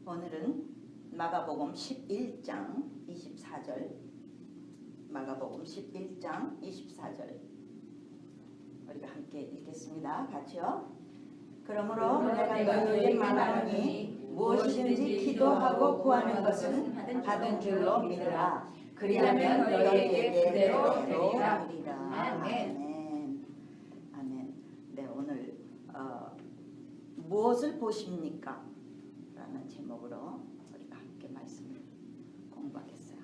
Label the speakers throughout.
Speaker 1: 오늘은 마가복음 11장 24절, 마가복음 11장 24절 우리가 함께 읽겠습니다. 같이요. 그러므로 내가 너희에게 말하노니 무엇이든지 기도하고 구하는 것은 받은 줄로 믿으라. 그리하면 너희에게 그대로 되리라. 아멘. 아멘. 네, 오늘 무엇을 보십니까? 라는 제목으로 우리가 함께 말씀을 공부하겠어요.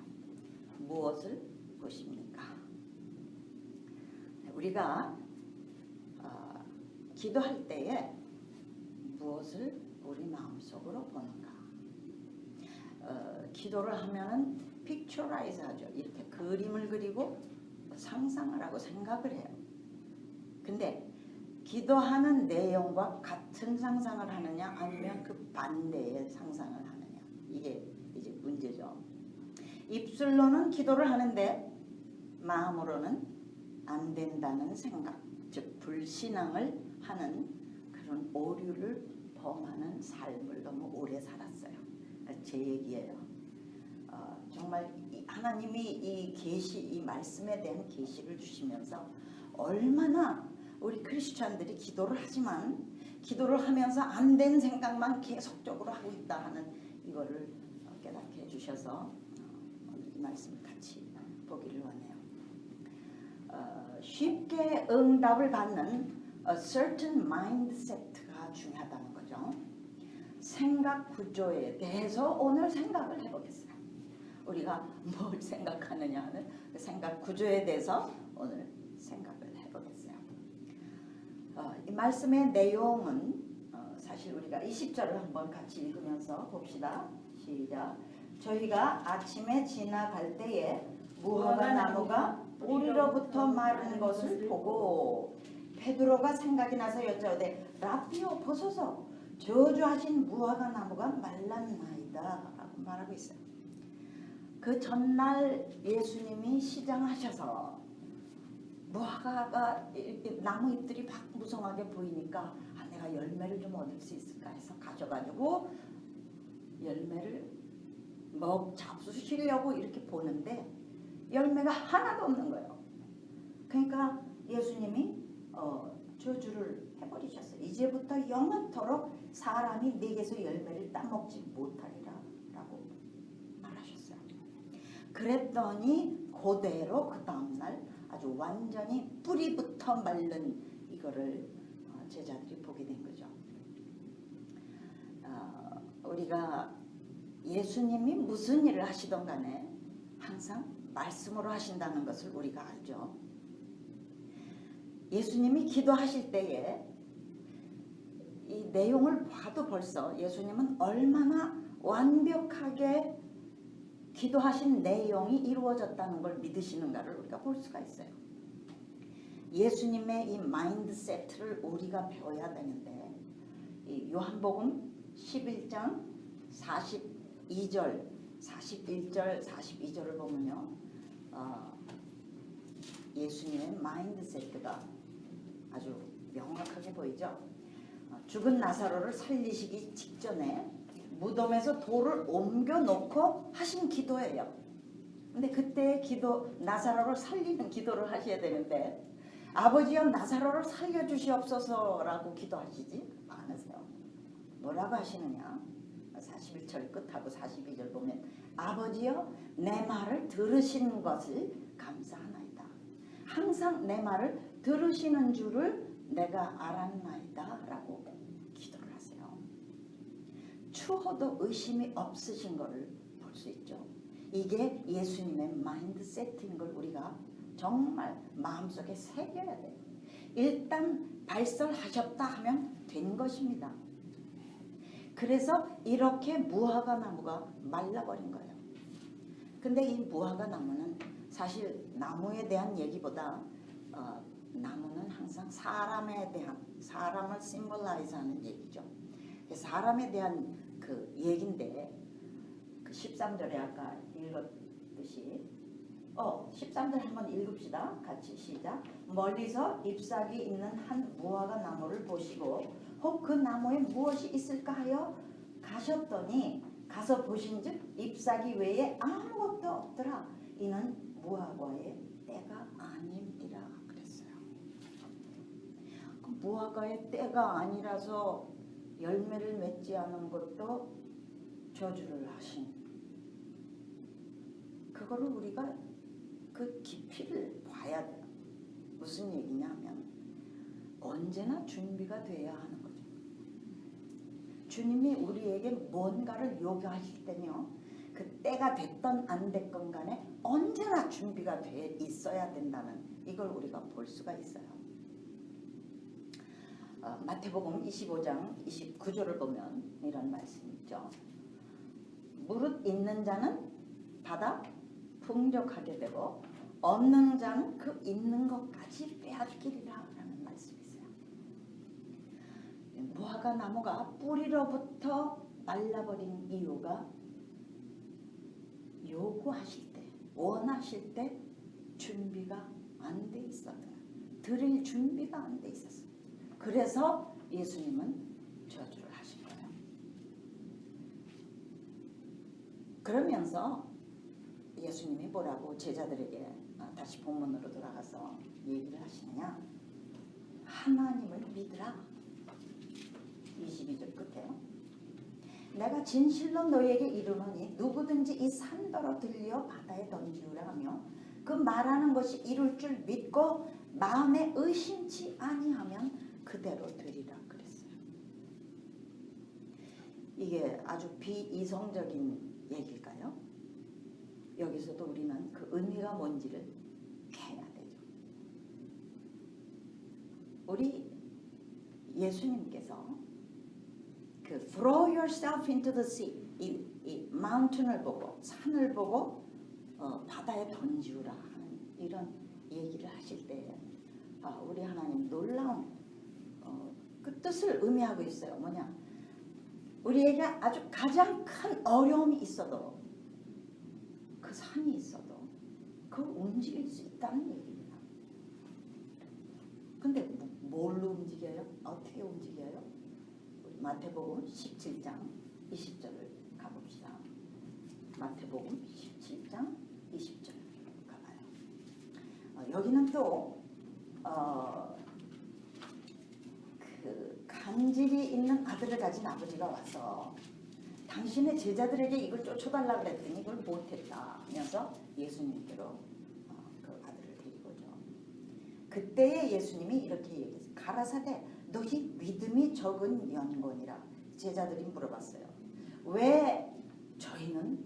Speaker 1: 무엇을 보십니까? 우리가 기도할 때에 무엇을 우리 마음속으로 보는가? 기도를 하면은 픽처라이즈 하죠. 이렇게 그림을 그리고 상상을 하고 생각을 해요. 근데 기도하는 내용과 같은 상상을 하느냐 아니면 그 반대의 상상을 하느냐, 이게 이제 문제죠. 입술로는 기도를 하는데 마음으로는 안 된다는 생각, 즉 불신앙을 하는 그런 오류를 범하는 삶을 너무 오래 살았어요. 제 얘기예요. 정말 하나님이 이 계시, 이 말씀에 대한 계시를 주시면서 얼마나 우리 크리스찬들이 기도를 하지만 기도를 하면서 안 된 생각만 계속적으로 하고 있다 하는 이거를 깨닫게 해주셔서 오늘 이 말씀을 같이 보기를 원해요. 쉽게 응답을 받는 a certain mindset가 중요하다는 거죠. 생각 구조에 대해서 오늘 생각을 해보겠어요. 우리가 뭘 생각하느냐는 그 생각 구조에 대해서 오늘 생각을 해보겠어요. 이 말씀의 내용은 사실 우리가 20절을 한번 같이 읽으면서 봅시다. 시작. 저희가 아침에 지나갈 때에 무화과 나무가 뿌리로부터 마른 것을 보고 베드로가 생각이 나서 여짜오되 라피오 보소서 저주하신 무화과 나무가 말랐나이다 라고 말하고 있어요. 그 전날 예수님이 시장하셔서 무화과가 나무 잎들이 막 무성하게 보이니까 내가 열매를 좀 얻을 수 있을까 해서 가져가지고 열매를 잡수시려고 이렇게 보는데 열매가 하나도 없는 거예요. 그러니까 예수님이 저주를 해버리셨어요. 이제부터 영원토록 사람이 내게서 열매를 따먹지 못하리라 라고 말하셨어요. 그랬더니 그대로 그 다음날 아주 완전히 뿌리부터 말른 이거를 제자들이 보게 된 거죠. 우리가 예수님이 무슨 일을 하시던 간에 항상 말씀으로 하신다는 것을 우리가 알죠. 예수님이 기도하실 때에 이 내용을 봐도 벌써 예수님은 얼마나 완벽하게 기도하신 내용이 이루어졌다는 걸 믿으시는가를 우리가 볼 수가 있어요. 예수님의 이 마인드세트를 우리가 배워야 되는데 이 요한복음 11장 41절 42절을 보면요, 예수님의 마인드세트가 아주 명확하게 보이죠. 죽은 나사로를 살리시기 직전에 무덤에서 돌을 옮겨 놓고 하신 기도예요. 근데 그때 기도, 나사로를 살리는 기도를 하셔야 되는데 아버지여 나사로를 살려주시옵소서라고 기도하시지 않으세요. 뭐라고 하시느냐? 41절 끝하고 42절 보면 아버지여 내 말을 들으시는 것을 감사하나이다. 항상 내 말을 들으시는 줄을 내가 알았나이다 라고 기도를 하세요. 추호도 의심이 없으신 것을 볼 수 있죠. 이게 예수님의 마인드세트인 걸 우리가 정말 마음속에 새겨야 돼요. 일단 발설하셨다 하면 된 것입니다. 그래서 이렇게 무화과 나무가 말라버린 거예요. 근데 이 무화과 나무는 사실 나무에 대한 얘기보다 나무는 항상 사람에 대한, 사람을 심볼라이즈하는 얘기죠. 사람에 대한 그 얘기인데 그 13절에 아까 읽었듯이 13절 한번 읽읍시다. 같이 시작. 멀리서 잎사귀 있는 한 무화과 나무를 보시고 혹 그 나무에 무엇이 있을까 하여 가셨더니 가서 보신즉 잎사귀 외에 아무것도 없더라. 이는 무화과의 때가 아닙니라 그랬어요. 그 무화과의 때가 아니라서 열매를 맺지 않은 것도 저주를 하신, 그거를 우리가 그 깊이를 봐야 돼요. 무슨 얘기냐면 언제나 준비가 돼야 하는 거죠. 주님이 우리에게 뭔가를 요구하실 때는요, 그 때가 됐던 안 됐건 간에 언제나 준비가 돼 있어야 된다는 이걸 우리가 볼 수가 있어요. 마태복음 25장 29절을 보면 이런 말씀이 있죠. 무릇 있는 자는 받아 풍족하게 되고 없는 자는 그 있는 것까지 빼앗기리라 라는 말씀이 있어요. 무화과 나무가 뿌리로부터 말라버린 이유가 요구하실 때, 원하실 때 준비가 안 돼 있었어요. 드릴 준비가 안 돼 있었어요. 그래서 예수님은 저주를 하신 거예요. 그러면서 예수님이 뭐라고 제자들에게 다시 본문으로 돌아가서 얘기를 하시느냐, 하나님을 믿으라. 22절 끝에요. 내가 진실로 너희에게 이르노니 누구든지 이 산더러 들려 바다에 던지우라 하며 그 말하는 것이 이룰 줄 믿고 마음에 의심치 아니하면 그대로 되리라 그랬어요. 이게 아주 비이성적인 얘기일까요? 여기서도 우리는 그 의미가 뭔지를 캐야 되죠. 우리 예수님께서 그 throw yourself into the sea, 이 mountain을 보고 산을 보고 바다에 던지우라 하는 이런 얘기를 하실 때 우리 하나님 놀라운 그 뜻을 의미하고 있어요. 뭐냐, 우리에게 아주 가장 큰 어려움이 있어도 그 산이 있어도 그걸 움직일 수 있다는 얘기입니다. 근데 뭘로 움직여요? 어떻게 움직여요? 우리 마태복음 17장 20절을 가봅시다. 마태복음 17장 20절 가봐요. 여기는 또 그 간질이 있는 아들을 가진 아버지가 와서 당신의 제자들에게 이걸 쫓아달라고 그랬더니 이걸 못했다 하면서 예수님께로 그 아들을 데리고 오죠. 그때에 예수님이 이렇게 얘기했어요. 가라사대 너희 믿음이 적은 연곤이라. 제자들이 물어봤어요. 왜 저희는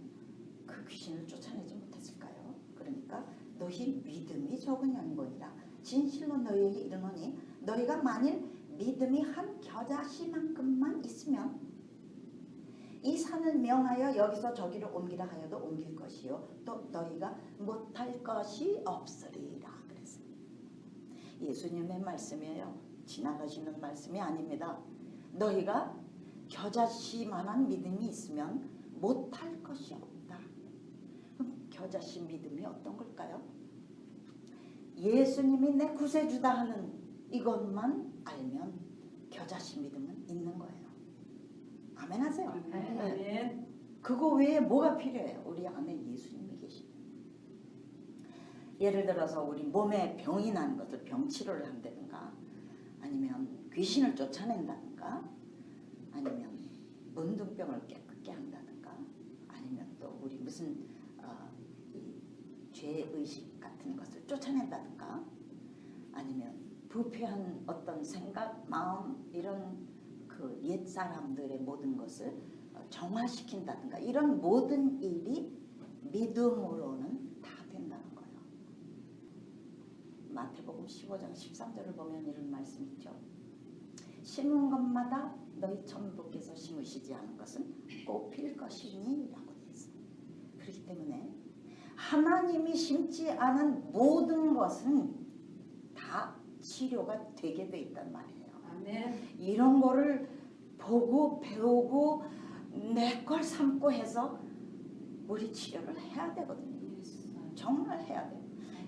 Speaker 1: 그 귀신을 쫓아내지 못했을까요? 그러니까 너희 믿음이 적은 연곤이라. 진실로 너희에게 이르노니 너희가 만일 믿음이 한 겨자씨만큼만 있으면 이 산을 명하여 여기서 저기로 옮기라 하여도 옮길 것이요 또 너희가 못할 것이 없으리라 그랬어요. 예수님의 말씀이에요. 지나가시는 말씀이 아닙니다. 너희가 겨자씨만한 믿음이 있으면 못할 것이 없다. 그럼 겨자씨 믿음이 어떤 걸까요? 예수님이 내 구세주다 하는 이것만 알면 겨자씨 믿음은 있는 거예요. 아멘 하세요.
Speaker 2: 아멘.
Speaker 1: 그거 외에 뭐가 필요해요? 우리 안에 예수님이 계시면. 예를 들어서 우리 몸에 병이 난 것을 병치료를 한다든가 아니면 귀신을 쫓아낸다든가 아니면 문둥병을 깨끗게 한다든가 아니면 또 우리 무슨 죄의식 같은 것을 쫓아낸다든가 아니면 부패한 어떤 생각, 마음 이런 그 옛사람들의 모든 것을 정화시킨다든가 이런 모든 일이 믿음으로는 다 된다는 거예요. 마태복음 15장 13절을 보면 이런 말씀이 있죠. 심은 것마다 너희 천부께서 심으시지 않은 것은 꼭 필 것이니 라고 되어 있어요. 그렇기 때문에 하나님이 심지 않은 모든 것은 다 치료가 되게 돼 있단 말이에요.
Speaker 2: 아멘.
Speaker 1: 이런 거를 보고 배우고 내 걸 삼고 해서 우리 치료를 해야 되거든요. 정말 해야 돼요.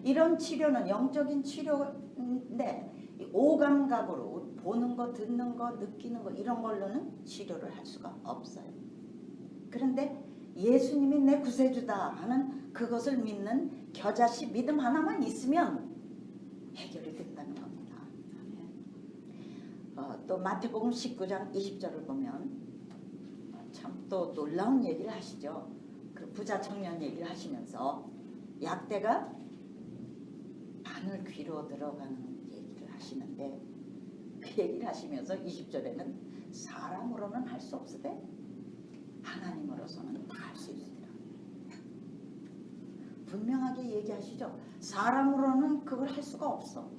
Speaker 1: 이런 치료는 영적인 치료인데 오감각으로 보는 거, 듣는 거, 느끼는 거 이런 걸로는 치료를 할 수가 없어요. 그런데 예수님이 내 구세주다 하는 그것을 믿는 겨자씨 믿음 하나만 있으면 해결이 된다는 겁니다. 또 마태복음 19장 20절을 보면 참 또 놀라운 얘기를 하시죠. 그 부자 청년 얘기를 하시면서 약대가 바늘 귀로 들어가는 얘기를 하시는데, 그 얘기를 하시면서 20절에는 사람으로는 할 수 없으되 하나님으로서는 다 할 수 있으리라. 분명하게 얘기하시죠. 사람으로는 그걸 할 수가 없어.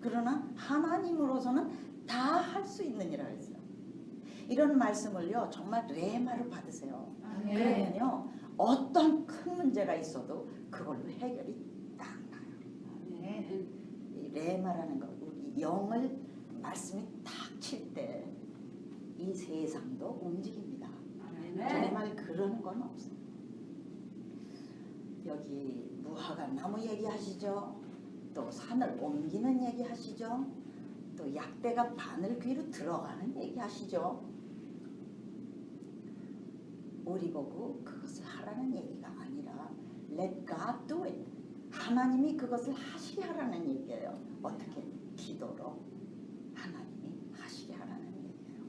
Speaker 1: 그러나 하나님으로서는 다 할 수 있느니라 했어요. 이런 말씀을요 정말 뇌마로 받으세요. 그러면요 어떤 큰 문제가 있어도 그걸로 해결이 딱 나요. 이 레마라는 거, 우리 영을 말씀이 탁 칠 때 이 세상도 움직입니다. 정말 그런 건 없어요. 여기 무화과 나무 얘기하시죠. 또 산을 옮기는 얘기하시죠. 또 약대가 바늘 귀로 들어가는 얘기하시죠. 우리 보고 그것을 하라는 얘기가 아니라 Let God do it. 하나님이 그것을 하시게 하라는 얘기예요. 어떻게? 기도로 하나님이 하시게 하라는 얘기예요.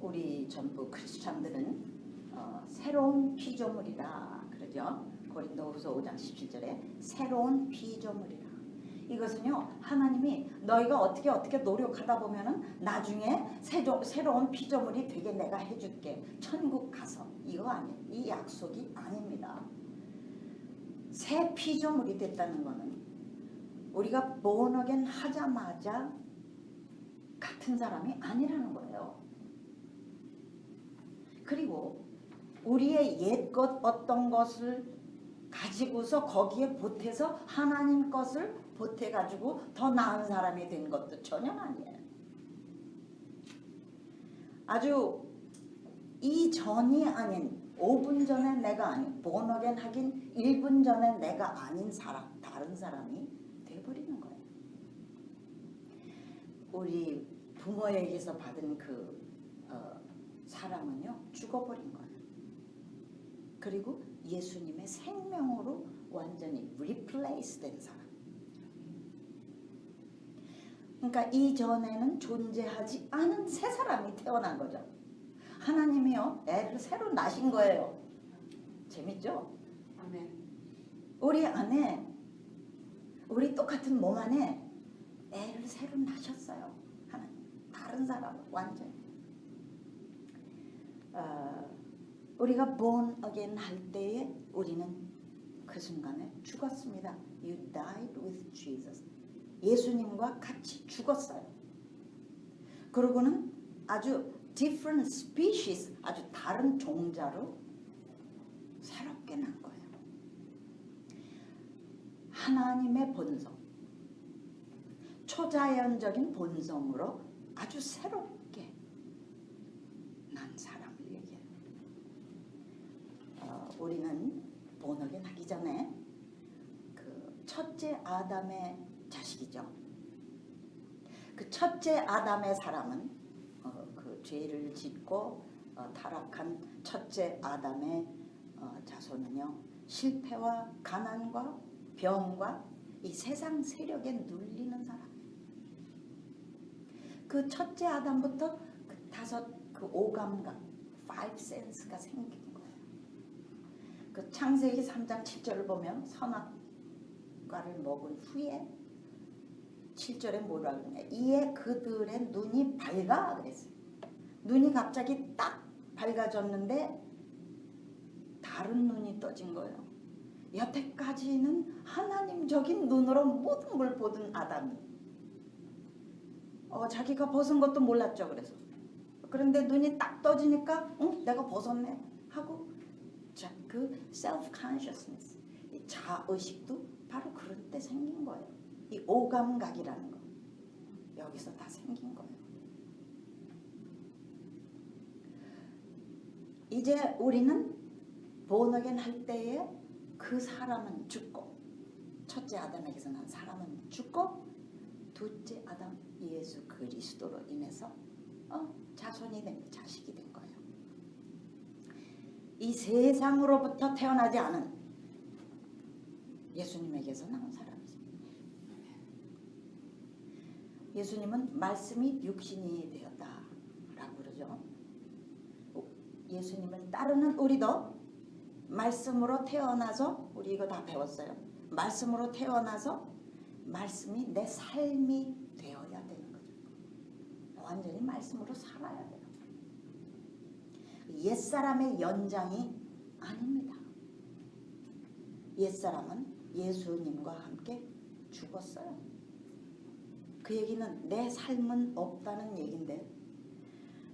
Speaker 1: 우리 전부 크리스찬들은 새로운 피조물이라 그러죠. 고린도후서 5장 17절에 새로운 피조물이라. 이것은요 하나님이 너희가 어떻게 노력하다 보면은 나중에 새로운 피조물이 되게 내가 해줄게, 천국 가서, 이거 아니에요. 이 약속이 아닙니다. 새 피조물이 됐다는 거는 우리가 born again 하자마자 같은 사람이 아니라는 거예요. 그리고 우리의 옛것 어떤 것을 가지고서 거기에 보태서 하나님 것을 보태가지고 더 나은 사람이 된 것도 전혀 아니에요. 아주 이전이 아닌 5분 전에 내가 아닌, 본어겐 하긴 1분 전에 내가 아닌 사람, 다른 사람이 돼버리는 거예요. 우리 부모에게서 받은 그 사람은요 죽어버린 거예요. 그리고 예수님의 생명으로 완전히 replace 된 사람. 그러니까 이전에는 존재하지 않은 새 사람이 태어난 거죠. 하나님이요 애를 새로 낳으신 거예요. 재밌죠?
Speaker 2: 아멘.
Speaker 1: 우리 안에, 우리 똑같은 몸 안에 애를 새로 낳으셨어요. 하나님. 다른 사람 완전히. 우리가 born again 할 때에 우리는 그 순간에 죽었습니다. You died with Jesus. 예수님과 같이 죽었어요. 그러고는 아주 different species, 아주 다른 종자로 새롭게 난 거예요. 하나님의 본성, 초자연적인 본성으로 아주 새롭게 난 사람을 얘기해요. 우리는 본어겐 하기 전에 그 첫째 아담의 자식이죠. 그 첫째 아담의 사람은 그 죄를 짓고 타락한 첫째 아담의 자손은요 실패와 가난과 병과 이 세상 세력에 눌리는 사람. 그 첫째 아담부터 그 오감각, five sense가 생긴 거예요. 그 창세기 3장 7절을 보면 선악과를 먹은 후에 7절에 뭐라 그러냐, 이에 그들의 눈이 밝아 그랬어요. 눈이 갑자기 딱 밝아졌는데 다른 눈이 떠진 거예요. 여태까지는 하나님적인 눈으로 모든 걸 보던 아담이 자기가 벗은 것도 몰랐죠. 그런데 눈이 딱 떠지니까 내가 벗었네 하고 그 self-consciousness, 이 자의식도 바로 그럴 때 생긴 거예요. 이 오감각이라는 거 여기서 다 생긴 거예요. 이제 우리는 본어겐 할 때에 그 사람은 죽고, 첫째 아담에게서 난 사람은 죽고, 둘째 아담 예수 그리스도로 인해서 자손이 된, 자식이 된 거예요. 이 세상으로부터 태어나지 않은 예수님에게서 나온 사람이죠. 예수님은 말씀이 육신이 되었다라고 그러죠. 예수님을 따르는 우리도 말씀으로 태어나서, 우리 이거 다 배웠어요. 말씀으로 태어나서 말씀이 내 삶이 되어야 되는 거죠. 완전히 말씀으로 살아야 돼요. 옛사람의 연장이 아닙니다. 옛사람은 예수님과 함께 죽었어요. 그 얘기는 내 삶은 없다는 얘기인데,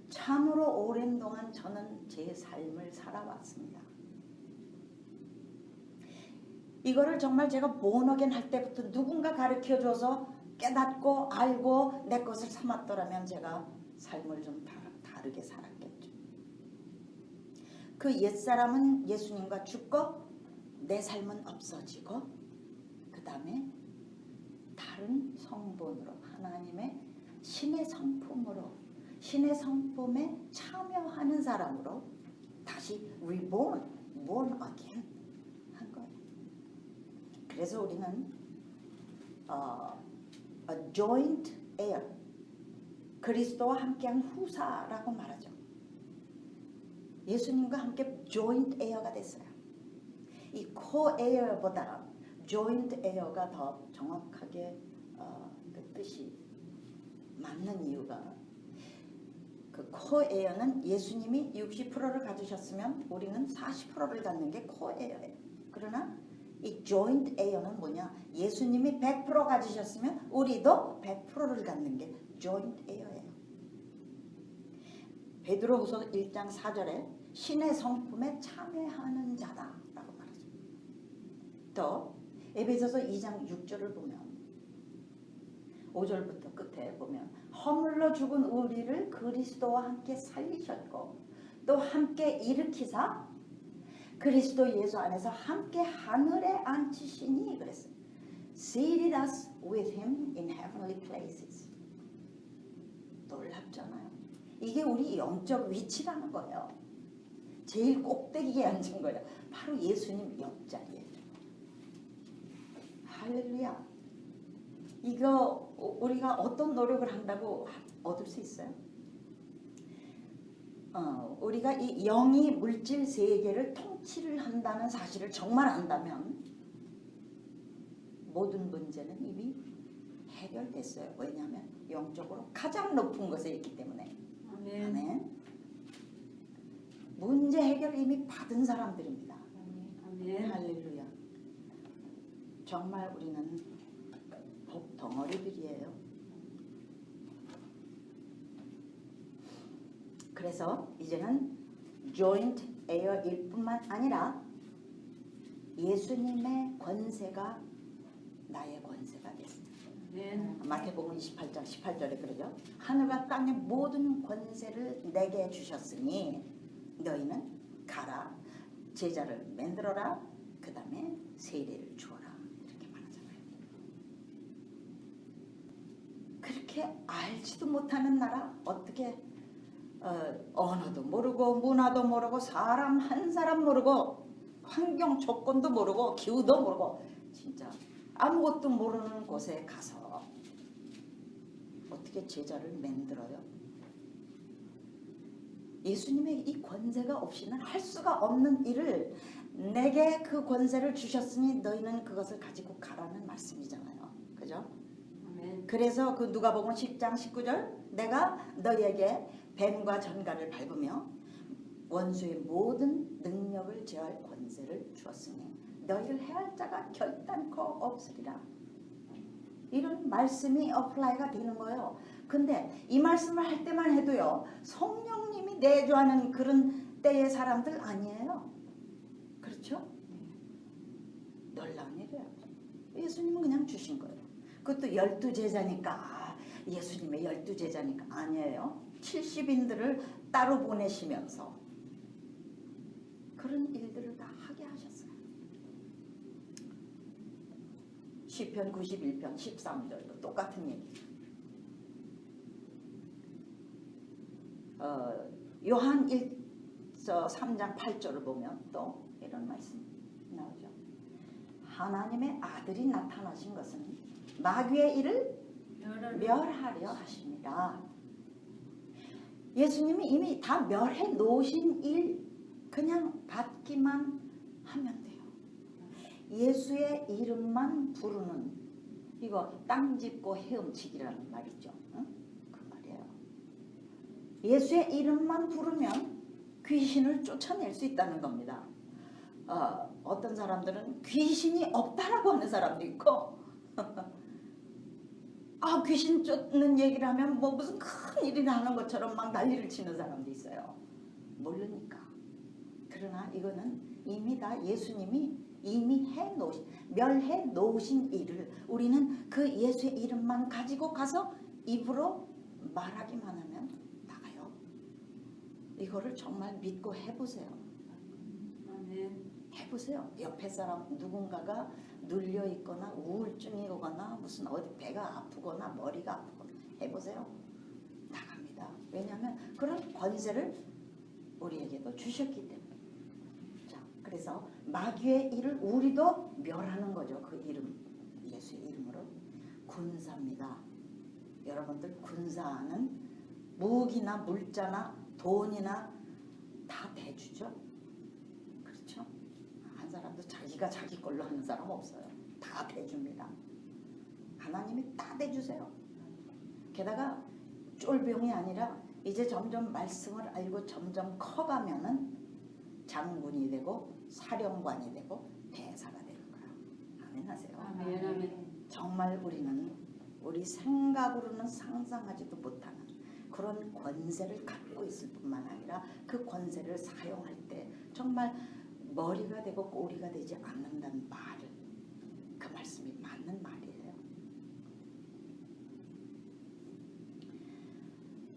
Speaker 1: 참으로 오랜 동안 저는 제 삶을 살아왔습니다. 이거를 정말 제가 본어겐 할 때부터 누군가 가르쳐줘서 깨닫고 알고 내 것을 삼았더라면 제가 삶을 좀 다르게 살았겠죠. 그 옛사람은 예수님과 죽고 내 삶은 없어지고, 그 다음에 다른 성본으로, 하나님의 신의 성품으로, 신의 성품에 참여하는 사람으로 다시 reborn, born again 한 거예요. 그래서 우리는 a joint heir, 그리스도와 함께한 후사라고 말하죠. 예수님과 함께 joint heir가 됐어요. 이 co-heir보다 joint heir가 더 정확하게 그 뜻이 맞는 이유가, 그 co-heir는 예수님이 60%를 가지셨으면 우리는 40%를 갖는 게 co-heir예요. 그러나 이 joint heir는 뭐냐? 예수님이 100% 가지셨으면 우리도 100%를 갖는 게 joint heir예요. 베드로후서 1장 4절에 신의 성품에 참여하는 자다라고 말하죠. 또 에베소서 2장 6절을 보면, 5절부터 끝에 보면, 허물로 죽은 우리를 그리스도와 함께 살리셨고 또 함께 일으키사 그리스도 예수 안에서 함께 하늘에 앉히시니 그랬어요. Seated us with him in heavenly places. 놀랍잖아요. 이게 우리 영적 위치라는 거예요. 제일 꼭대기에 앉은 거예요. 바로 예수님 옆자리에. 할렐루야. 이거 우리가 어떤 노력을 한다고 얻을 수 있어요? 우리가 이 영이 물질 세계를 통치를 한다는 사실을 정말 안다면 모든 문제는 이미 해결됐어요. 왜냐하면 영적으로 가장 높은 곳에 있기 때문에.
Speaker 2: 아멘.
Speaker 1: 아멘. 문제 해결을 이미 받은 사람들입니다.
Speaker 2: 아멘.
Speaker 1: 할렐루야. 정말 우리는 복 덩어리들이에요. 그래서 이제는 joint heir일 뿐만 아니라 예수님의 권세가 나의 권세가 됐습니다. 마태복음 28장 18절에 그러죠. 하늘과 땅의 모든 권세를 내게 주셨으니 너희는 가라, 제자를 만들어라, 그 다음에 세례를 주어라, 이렇게 말하잖아요. 그렇게 알지도 못하는 나라, 어떻게 언어도 모르고 문화도 모르고 사람 한 사람 모르고 환경 조건도 모르고 기후도 모르고 진짜 아무것도 모르는 곳에 가서 어떻게 제자를 만들어요? 예수님의 이 권세가 없이는 할 수가 없는 일을 내게 그 권세를 주셨으니 너희는 그것을 가지고 가라는 말씀이잖아요. 그죠?
Speaker 2: 아멘.
Speaker 1: 그래서 그 누가복음 10장 19절, 내가 너희에게 뱀과 전갈을 밟으며 원수의 모든 능력을 제할 권세를 주었으니 너희를 해할 자가 결단코 없으리라. 이런 말씀이 어플라이가 되는 거예요. 근데 이 말씀을 할 때만 해도요, 성령님이 내주하는 그런 때의 사람들 아니에요. 그렇죠? 놀라운 일이에요. 예수님은 그냥 주신 거예요. 그것도 12제자니까 예수님의 12제자니까 아니에요. 70인들을 따로 보내시면서 그런 일들을 다 하게 하셨어요. 시편 91편 13절도 똑같은 얘기죠. 요한 저 3장 8절을 보면 또 이런 말씀 나오죠. 하나님의 아들이 나타나신 것은 마귀의 일을 멸하려 하십니다. 예수님이 이미 다 멸해 놓으신 일 그냥 받기만 하면 돼요. 예수의 이름만 부르는 이거 땅 짚고 헤엄치기라는 말이죠. 응? 그 말이에요. 예수의 이름만 부르면 귀신을 쫓아낼 수 있다는 겁니다. 어떤 사람들은 귀신이 없다라고 하는 사람도 있고 귀신 쫓는 얘기를 하면 뭐 무슨 큰 일이 나는 것처럼 막 난리를 치는 사람도 있어요. 모르니까. 그러나 이거는 이미 다 예수님이 이미 멸해 놓으신 일을 우리는 그 예수의 이름만 가지고 가서 입으로 말하기만 하면 나가요. 이거를 정말 믿고 해보세요.
Speaker 2: 아멘.
Speaker 1: 해보세요. 옆에 사람 누군가가 눌려 있거나 우울증이 오거나 무슨 어디 배가 아프거나 머리가 아프거나 해보세요. 나갑니다. 왜냐하면 그런 권세를 우리에게도 주셨기 때문에. 자, 그래서 마귀의 일을 우리도 멸하는 거죠. 그 이름, 예수의 이름으로. 군사입니다. 여러분들 군사는 무기나 물자나 돈이나 다 대주죠. 그렇죠? 한 사람도 자기가 자기 걸로 하는 사람 없어요. 다 대줍니다. 하나님이 다 대주세요. 게다가 쫄병이 아니라 이제 점점 말씀을 알고 점점 커가면은 장군이 되고 사령관이 되고 대사가 되는 거예요. 아멘 하세요.
Speaker 2: 아멘. 아멘.
Speaker 1: 정말 우리는 우리 생각으로는 상상하지도 못하는 그런 권세를 갖고 있을 뿐만 아니라 그 권세를 사용할 때 정말 머리가 되고 꼬리가 되지 않는다는 말을 그 말씀이 맞는 말이에요.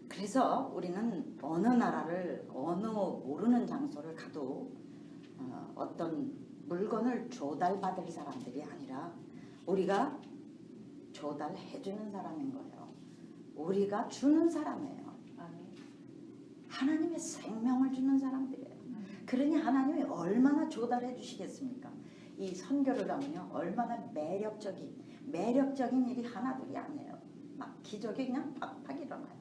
Speaker 1: 그래서 우리는 어느 나라를 어느 모르는 장소를 가도 어떤 물건을 조달받을 사람들이 아니라 우리가 조달해주는 사람인 거예요. 우리가 주는 사람이에요. 하나님의 생명을 주는 사람들이에요. 그러니 하나님이 얼마나 조달해 주시겠습니까? 이 선교를 가면요 얼마나 매력적인 일이 하나둘이 아니에요. 막 기적이 그냥 팍팍 일어나요.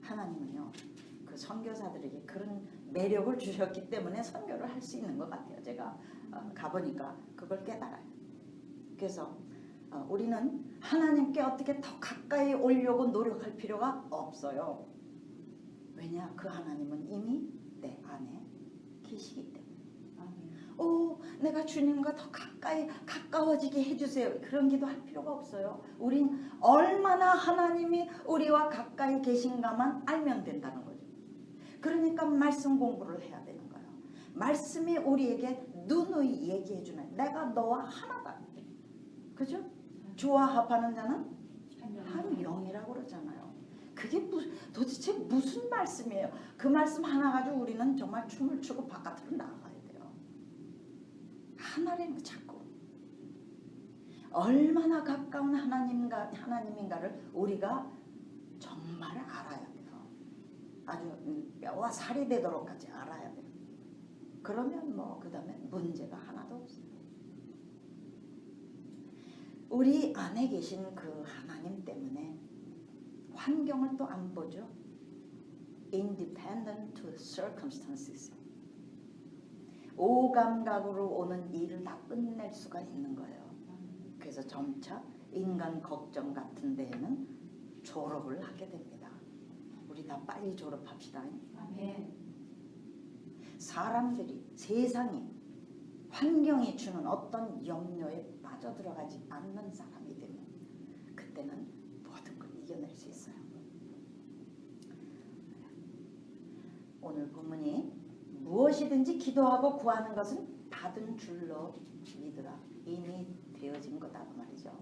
Speaker 1: 하나님은요 그 선교사들에게 그런 매력을 주셨기 때문에 선교를 할 수 있는 것 같아요. 제가 가보니까 그걸 깨달아요. 그래서 우리는 하나님께 어떻게 더 가까이 오려고 노력할 필요가 없어요. 왜냐? 그 하나님은 이미 내 안에 계시기 때문에. 내가 주님과 더 가까워지게 해주세요. 그런 기도할 필요가 없어요. 우린 얼마나 하나님이 우리와 가까이 계신가만 알면 된다는 거죠. 그러니까 말씀 공부를 해야 되는 거예요. 말씀이 우리에게 누누이 얘기해 주는 내가 너와 하나다. 그죠? 주와 합하는 자는 한 영이라고 그러잖아요. 그게 도대체 무슨 말씀이에요? 그 말씀 하나 가지고 우리는 정말 춤을 추고 바깥으로 나가야 돼요. 하나님을 찾고 얼마나 가까운 하나님인가를 우리가 정말 알아야 돼요. 아주 뼈와 살이 되도록까지 알아야 돼요. 그러면 뭐 그 다음에 문제가 하나도 없어요. 우리 안에 계신 그 하나님 때문에 환경을 또 안 보죠. Independent to circumstances. 오감각으로 오는 일을 다 끝낼 수가 있는 거예요. 그래서 점차 인간 걱정 같은 데에는 졸업을 하게 됩니다. 우리 다 빨리 졸업합시다.
Speaker 2: 아멘.
Speaker 1: 사람들이 세상이 환경이 주는 어떤 염려에 빠져들어가지 않는 사람이 되면 그때는 모든 걸 이겨낼 수 있어요. 오늘 본문이 무엇이든지 기도하고 구하는 것은 받은 줄로 믿으라. 이미 되어진 거다 그 말이죠.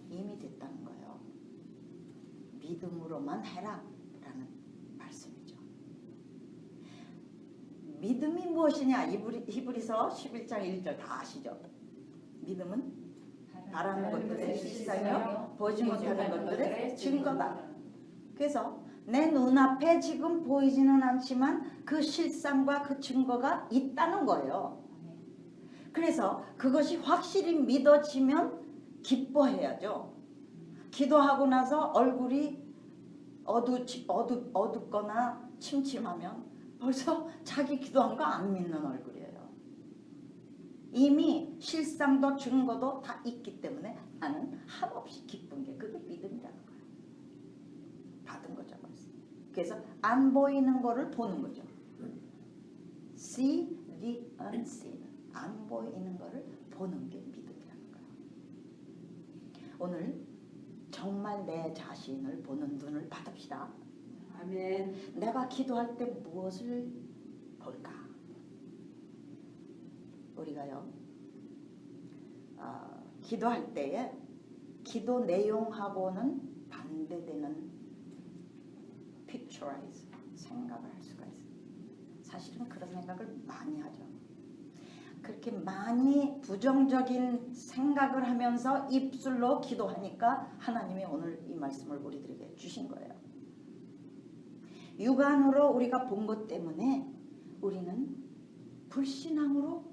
Speaker 1: 이미 됐다는 거예요. 믿음으로만 해라 라는 말씀이죠. 믿음이 무엇이냐? 히브리서 11장 1절 다 아시죠? 믿음은 바라는 것들의 실상이요 보지 못하는 것들의 증거다. 그래서 내 눈앞에 지금 보이지는 않지만 그 실상과 그 증거가 있다는 거예요. 그래서 그것이 확실히 믿어지면 기뻐해야죠. 기도하고 나서 얼굴이 어둡거나 침침하면 벌써 자기 기도한 거 안 믿는 얼굴이에요. 이미 실상도 증거도 다 있기 때문에 나는 한없이 기쁜 게 그게 믿음이라는 거예요. 받은 거죠. 그래서 안 보이는 거를 보는 거죠. See the unseen. 안 보이는 거를 보는 게 믿음이라는 거예요. 오늘 정말 내 자신을 보는 눈을 받읍시다.
Speaker 2: 아멘.
Speaker 1: 내가 기도할 때 무엇을 볼까? 우리가요, 기도할 때에 기도 내용하고는 반대되는 picturize, 생각을 할 수가 있어요. 사실은 그런 생각을 많이 하죠. 그렇게 많이 부정적인 생각을 하면서 입술로 기도하니까 하나님이 오늘 이 말씀을 우리들에게 주신 거예요. 육안으로 우리가 본 것 때문에 우리는 불신앙으로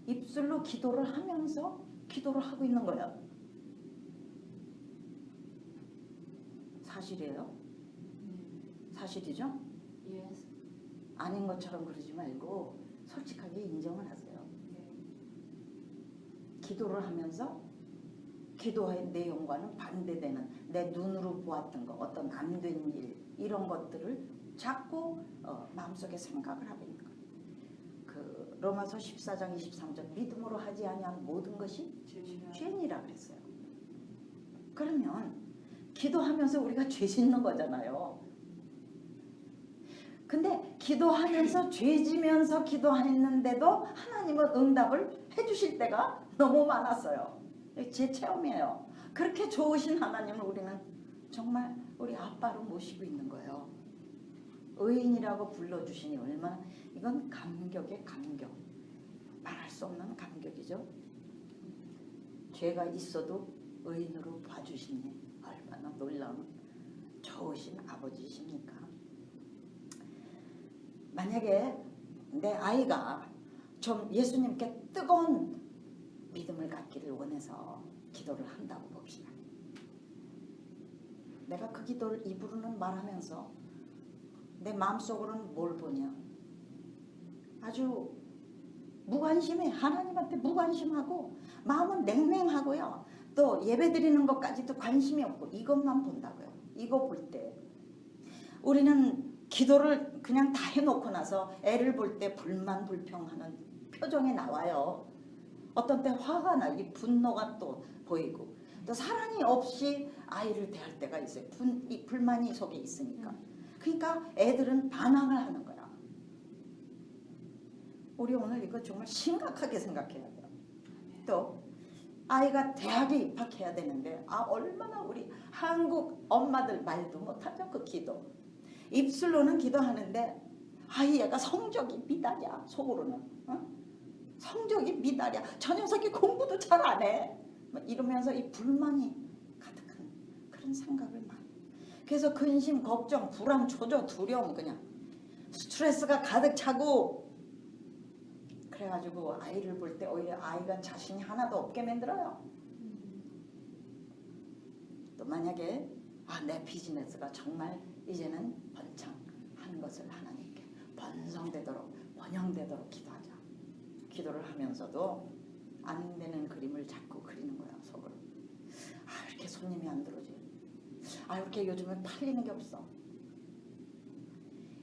Speaker 1: 입술로 기도를 하면서 기도를 하고 있는 거예요. 사실이에요? 사실이죠?
Speaker 2: Yes.
Speaker 1: 아닌 것처럼 그러지 말고 솔직하게 인정을 하세요. 기도를 하면서 기도의 내용과는 반대되는 내 눈으로 보았던 것, 어떤 안 된 일, 이런 것들을 자꾸 마음속에 생각을 하고 있는 거예요. 그 로마서 14장 23절 믿음으로 하지 아니한 모든 것이 죄니라 그랬어요. 그러면 기도하면서 우리가 죄 짓는 거잖아요. 근데 기도하면서 죄 지면서 기도했는데도 하나님은 응답을 해주실 때가 너무 많았어요. 제 체험이에요. 그렇게 좋으신 하나님을 우리는 정말 우리 아빠로 모시고 있는 거예요. 의인이라고 불러주시니 얼마나, 이건 감격의 감격, 말할 수 없는 감격이죠. 죄가 있어도 의인으로 봐주시니 얼마나 놀라운 좋으신 아버지십니까. 만약에 내 아이가 좀 예수님께 뜨거운 믿음을 갖기를 원해서 기도를 한다고 봅시다. 내가 그 기도를 입으로는 말하면서 내 마음속으로는 뭘 보냐? 아주 무관심해. 하나님한테 무관심하고 마음은 냉랭하고요. 또 예배 드리는 것까지도 관심이 없고 이것만 본다고요. 이거 볼 때 우리는 기도를 그냥 다 해놓고 나서 애를 볼 때 불만 불평하는 표정이 나와요. 어떤 때 화가 나기 분노가 또 보이고 또 사랑이 없이 아이를 대할 때가 있어요. 이 불만이 속에 있으니까. 그러니까 애들은 반항을 하는 거야. 우리 오늘 이거 정말 심각하게 생각해야 돼요. 또 아이가 대학에 입학해야 되는데 얼마나 우리 한국 엄마들 말도 못하죠. 그 기도. 입술로는 기도하는데 얘가 성적이 미달이야. 속으로는. 성적이 미달이야. 저 녀석이 공부도 잘 안 해. 이러면서 이 불만이 가득한 그런 생각을 많이. 그래서 근심, 걱정, 불안, 초조, 두려움, 그냥 스트레스가 가득 차고 그래가지고 아이를 볼 때 오히려 아이가 자신이 하나도 없게 만들어요. 또 만약에 내 비즈니스가 정말 이제는 번창하는 것을 하나님께 번영되도록 기도하자. 기도를 하면서도 안 되는 그림을 자꾸 그리는 거야. 속으로. 이렇게 손님이 안 들어오지. 이렇게 요즘에 팔리는 게 없어.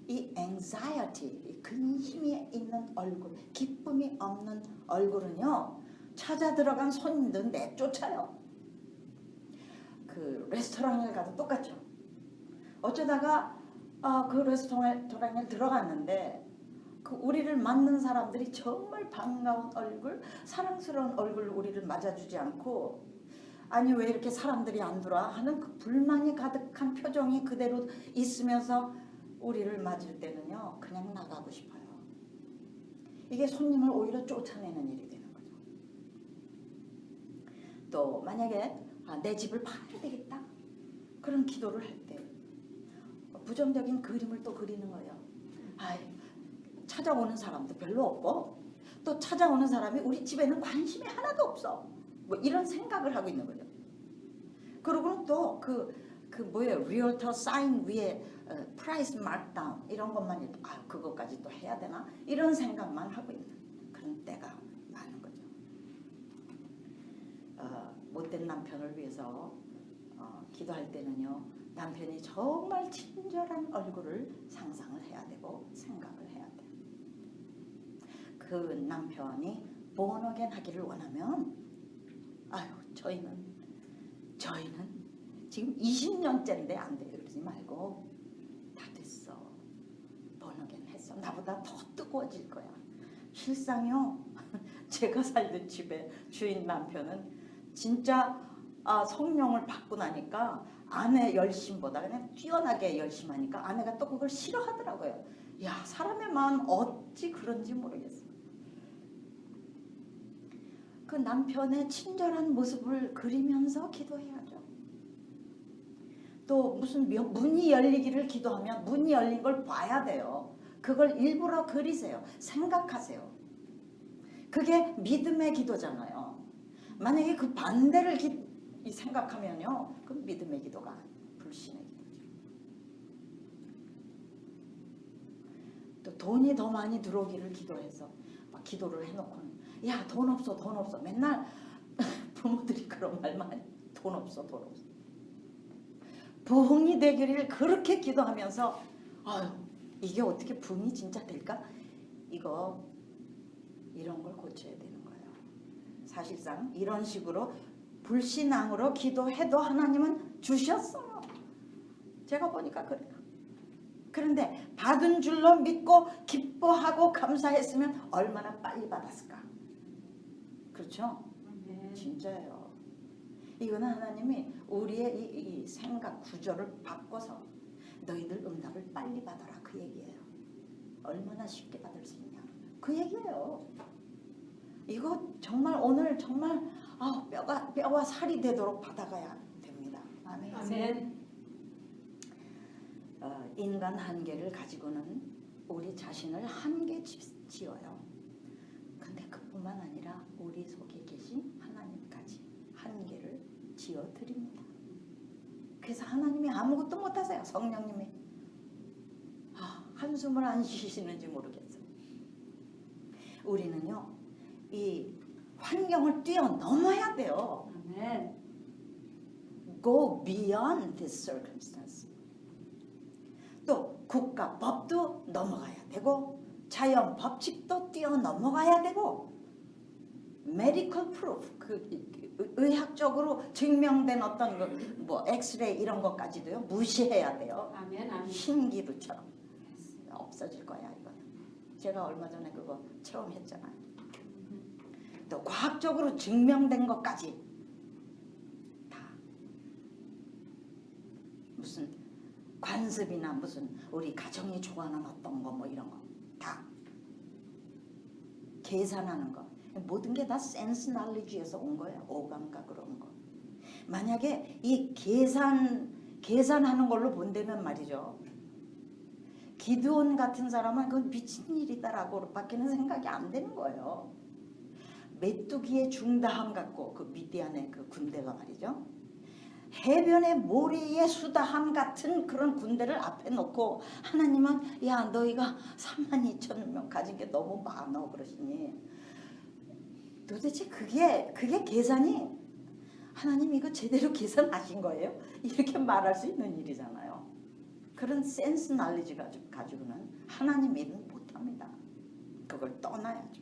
Speaker 1: 이 anxiety, 이 근심이 있는 얼굴, 기쁨이 없는 얼굴은요, 찾아 들어간 손님들 내쫓아요. 그 레스토랑을 가도 똑같죠. 어쩌다가 그 레스토랑에 들어갔는데 그 우리를 맞는 사람들이 정말 반가운 얼굴, 사랑스러운 얼굴 우리를 맞아주지 않고 아니 왜 이렇게 사람들이 안 들어와 하는 그 불만이 가득한 표정이 그대로 있으면서 우리를 맞을 때는요 그냥 나가고 싶어요. 이게 손님을 오히려 쫓아내는 일이 되는 거죠. 또 만약에 내 집을 팔아야 되겠다 그런 기도를 할 때 부정적인 그림을 또 그리는 거예요. 아이, 찾아오는 사람도 별로 없고 또 찾아오는 사람이 우리 집에는 관심이 하나도 없어. 뭐 이런 생각을 하고 있는 거죠. 그리고는 또 그 뭐예요? 리얼터 사인 위에 프라이스 마크다운 이런 것만 해도 그것까지 또 해야 되나? 이런 생각만 하고 있는 그런 때가 많은 거죠. 못된 남편을 위해서 기도할 때는요. 남편이 정말 친절한 얼굴을 상상을 해야 되고 생각을 해야 돼요. 그 남편이 본어겐 하기를 원하면 저희는 지금 20년째인데 안 돼. 그러지 말고 다 됐어. 본어겐 했어. 나보다 더 뜨거워질 거야. 실상요. 제가 살던 집에 주인 남편은 진짜 성령을 받고 나니까 아내 열심보다 그냥 뛰어나게 열심하니까 아내가 또 그걸 싫어하더라고요. 야, 사람의 마음 어찌 그런지 모르겠어. 그 남편의 친절한 모습을 그리면서 기도해야죠. 또 무슨 문이 열리기를 기도하면 문이 열린 걸 봐야 돼요. 그걸 일부러 그리세요. 생각하세요. 그게 믿음의 기도잖아요. 만약에 그 반대를 생각하면요, 그 믿음의 기도가 불신의 기도죠. 또 돈이 더 많이 들어오기를 기도해서 막 기도를 해놓고는 야, 돈 없어, 돈 없어. 맨날 부모들이 그런 말 많이. 돈 없어, 돈 없어. 부흥이 되기를 그렇게 기도하면서 이게 어떻게 부흥이 진짜 될까? 이런 걸 고쳐야 되는 거예요. 사실상 이런 식으로 불신앙으로 기도해도 하나님은 주셨어요. 제가 보니까 그래요. 그런데 받은 줄로 믿고 기뻐하고 감사했으면 얼마나 빨리 받았을까? 그렇죠?
Speaker 2: 네.
Speaker 1: 진짜예요. 이거는 하나님이 우리의 이 생각 구조를 바꿔서 너희들 응답을 빨리 받아라 그 얘기예요. 얼마나 쉽게 받을 수 있냐 그 얘기예요. 이거 정말 오늘 정말 뼈와 살이 되도록 받아가야 됩니다. 아멘.
Speaker 2: 아멘.
Speaker 1: 인간 한계를 가지고는 우리 자신을 한계 지어요. 근데 그뿐만 아니라 우리 속에 계신 하나님까지 한계를 지어드립니다. 그래서 하나님이 아무것도 못하세요. 성령님이 한숨을 안 쉬시는지 모르겠어요. 우리는요 이 환경을 뛰어넘어야 돼요.
Speaker 2: 아멘.
Speaker 1: Go beyond this circumstance. 또 국가 법도 넘어가야 되고 자연 법칙도 뛰어넘어가야 되고 medical proof 의학적으로 증명된 어떤 뭐 엑스레이 이런 것까지도요 무시해야 돼요.
Speaker 2: 아멘. 아멘.
Speaker 1: 신기루처럼 없어질 거야 이거는. 제가 얼마 전에 그거 체험했잖아요. 또 과학적으로 증명된 것까지 다 무슨 관습이나 무슨 우리 가정이 좋아하는 어떤 거 뭐 이런 거 다 계산하는 거 모든 게 다 센스 날리지에서 온 거예요. 오감각으로 온 거. 만약에 이 계산하는 걸로 본다면 말이죠. 기드온 같은 사람은 그건 미친 일이다라고 밖에는 생각이 안 되는 거예요. 메뚜기의 중다함 같고 그 미디안의 그 군대가 말이죠. 해변의 모래의 수다함 같은 그런 군대를 앞에 놓고 하나님은 야 너희가 32,000명 가진 게 너무 많어 그러시니 도대체 그게 계산이 하나님 이거 제대로 계산하신 거예요? 이렇게 말할 수 있는 일이잖아요. 그런 센스 날리지 가지고는 하나님 일은 못합니다. 그걸 떠나야죠.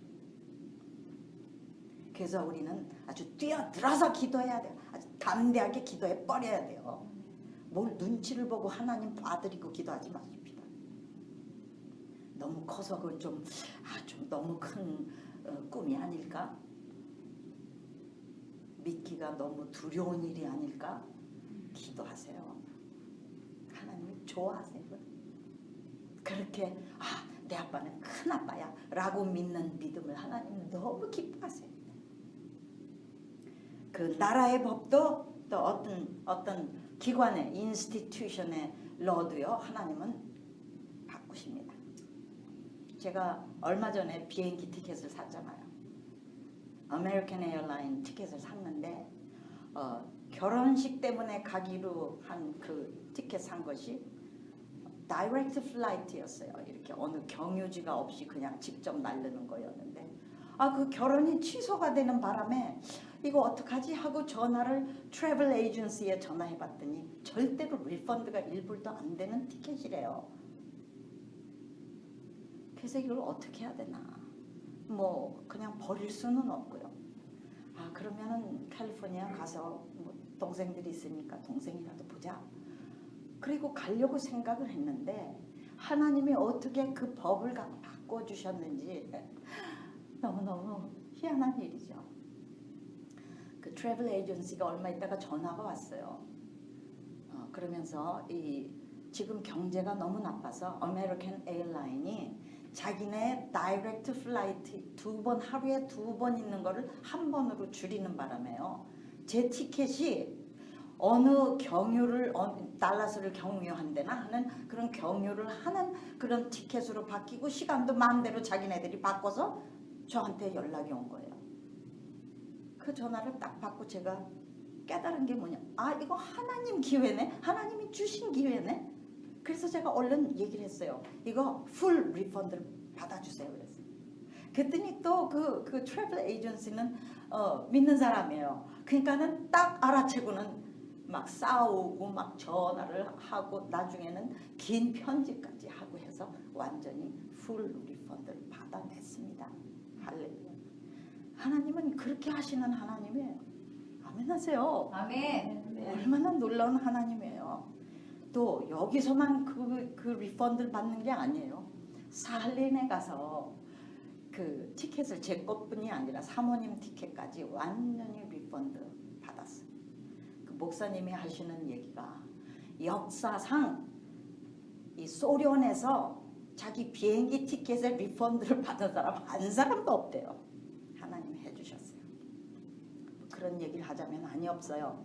Speaker 1: 그래서 우리는 아주 뛰어들어서 기도해야 돼요. 아주 담대하게 기도해 버려야 돼요. 뭘 눈치를 보고 하나님 봐드리고 기도하지 마십시다. 너무 커서 그건 좀 너무 큰 꿈이 아닐까? 믿기가 너무 두려운 일이 아닐까? 기도하세요. 하나님이 좋아하세요. 그렇게 내 아빠는 큰 아빠야 라고 믿는 믿음을 하나님은 너무 기뻐하세요. 그 나라의 법도 또 어떤 기관의 인스티튜션의 넣어도요 하나님은 바꾸십니다. 제가 얼마 전에 비행기 티켓을 샀잖아요. 아메리칸 에어라인 티켓을 샀는데 결혼식 때문에 가기로 한 그 티켓 산 것이 다이렉트 플라이트였어요. 이렇게 어느 경유지가 없이 그냥 직접 날르는 거였는데 그 결혼이 취소가 되는 바람에 이거 어떡하지 하고 전화를 트래블 에이전시에 전화해 봤더니 절대로 리펀드가 1불도 안 되는 티켓이래요. 그래서 이걸 어떻게 해야 되나, 뭐 그냥 버릴 수는 없고요. 그러면은 캘리포니아 가서 뭐 동생들이 있으니까 동생이라도 보자. 그리고 가려고 생각을 했는데 하나님이 어떻게 그 법을 바꿔주셨는지 너무너무 희한한 일이죠. 그 트래블 에이전시가 얼마 있다가 전화가 왔어요. 그러면서 지금 경제가 너무 나빠서 아메리칸 에어라인이 자기네 다이렉트 플라이트 하루에 2번 있는 거를 한 번으로 줄이는 바람에요. 제 티켓이 어느 경유를 달라스를 경유한대나 하는 그런 경유를 하는 그런 티켓으로 바뀌고 시간도 마음대로 자기네들이 바꿔서 저한테 연락이 온 거예요. 그 전화를 딱 받고 제가 깨달은 게 뭐냐, 이거 하나님 기회네, 하나님이 주신 기회네. 그래서 제가 얼른 얘기를 했어요. 이거 풀 리펀드를 받아주세요. 그랬어요. 그랬더니 또 그 트래블 에이전시는 믿는 사람이에요. 그러니까는 딱 알아채고는 막 싸우고 막 전화를 하고 나중에는 긴 편지까지 하고 해서 완전히 풀 리펀드를 받아냈습니다. 할렐루야. 하나님은 그렇게 하시는 하나님이에요. 아멘 하세요.
Speaker 2: 아멘.
Speaker 1: 얼마나 놀라운 하나님이에요. 또 여기서만 그 리펀드를 받는 게 아니에요. 살린에 가서 그 티켓을 제 것뿐이 아니라 사모님 티켓까지 완전히 리펀드 받았어요. 그 목사님이 하시는 얘기가 역사상 이 소련에서 자기 비행기 티켓에 리펀드를 받은 사람 한 사람도 없대요. 하나님이 해주셨어요. 그런 얘기를 하자면 아니 없어요.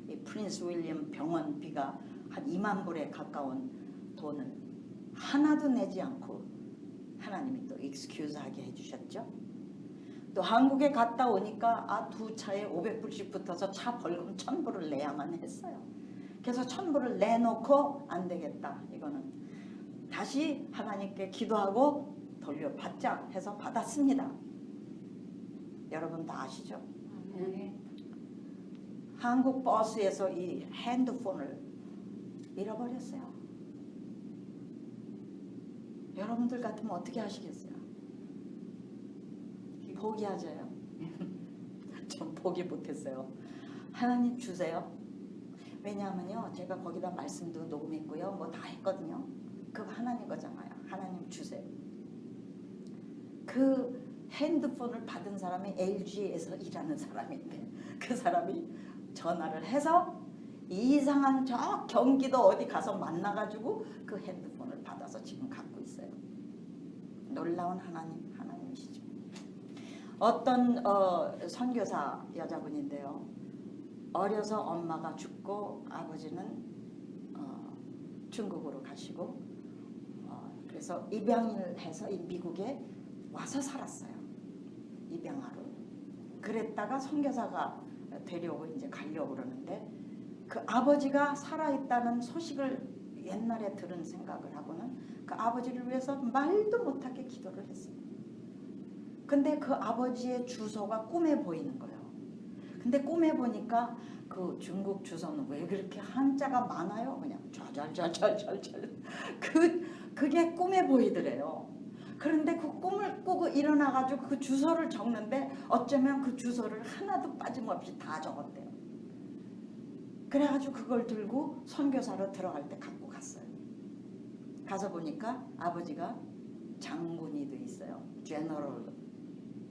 Speaker 1: 이 프린스 윌리엄 병원비가 한 2만 불에 가까운 돈은 하나도 내지 않고 하나님이 또 익스큐즈하게 해주셨죠. 또 한국에 갔다 오니까 두 차에 500불씩 붙어서 차 벌금 1000불을 내야만 했어요. 그래서 1000불을 내놓고 안 되겠다, 이거는 다시 하나님께 기도하고 돌려받자 해서 받았습니다. 여러분 다 아시죠?
Speaker 2: 아멘.
Speaker 1: 한국 버스에서 이 핸드폰을 잃어버렸어요. 여러분들 같으면 어떻게 하시겠어요? 포기하자요? 전 포기 못했어요. 하나님 주세요. 왜냐하면요, 제가 거기다 말씀도 녹음했고요, 뭐 다 했거든요. 그거 하나님 거잖아요. 하나님 주세요. 그 핸드폰을 받은 사람이 LG에서 일하는 사람인데 그 사람이 전화를 해서 이상한 저 경기도 어디 가서 만나가지고 그 핸드폰을 받아서 지금 갖고 있어요. 놀라운 하나님이시죠. 어떤 선교사 여자분인데요. 어려서 엄마가 죽고 아버지는 중국으로 가시고 그래서 입양을 해서 이 미국에 와서 살았어요. 입양하러. 그랬다가 선교사가 되려고 이제 가려고 그러는데 그 아버지가 살아있다는 소식을 옛날에 들은 생각을 하고는 그 아버지를 위해서 말도 못하게 기도를 했어요. 근데 그 아버지의 주소가 꿈에 보이는 거예요. 근데 꿈에 보니까 그 중국 주소는 왜 그렇게 한자가 많아요? 그냥 좌잘좌잘좌잘 그게 꿈에 보이더래요. 그런데 그 꿈을 꾸고 일어나가지고 그 주소를 적는데 어쩌면 그 주소를 하나도 빠짐없이 다 적었대요. 그래가지고 그걸 들고 선교사로 들어갈 때 갖고 갔어요. 가서 보니까 아버지가 장군이 돼 있어요. 제너럴